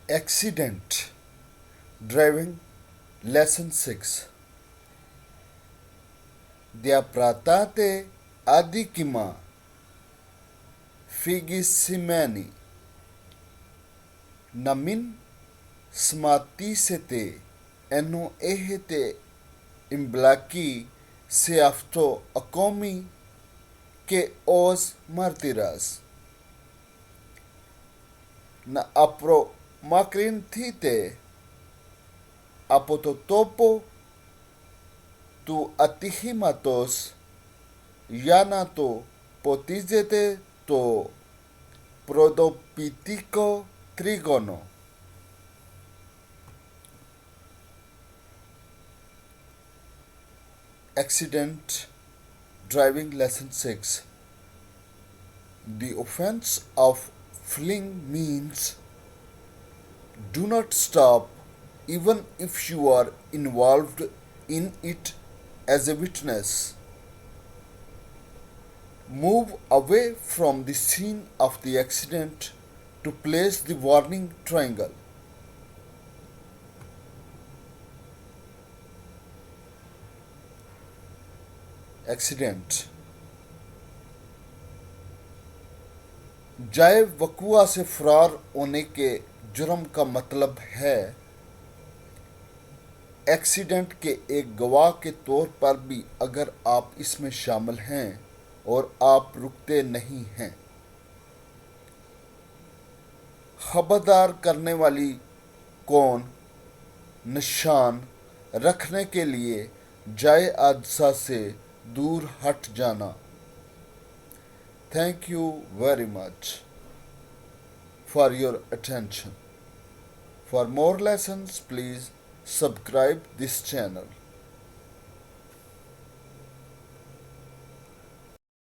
Accident driving lesson 6 Dia pratate adikima figissimani namin smatisete eno ehete imblaki se afto akomi ke os martiras na apro makrin thite apototopo του ατυχήματος για να το ποτίζεται το πρωτοποιητικό τρίγωνο. Accident Driving Lesson 6 The offense of fleeing means do not stop even if you are involved in it as a witness. Move away from the scene of the accident to place the warning triangle. Accident जाए वकुआ से फरार होने के जुर्म का मतलब है accident के एक गवाह के तौर पर भी अगर आप इसमें शामिल हैं और आप रुकते नहीं हैं। खबरदार करने वाली कौन निशान रखने के लिए जाए हादसा से दूर हट जाना। Thank you very much for your attention. For more lessons, please subscribe this channel.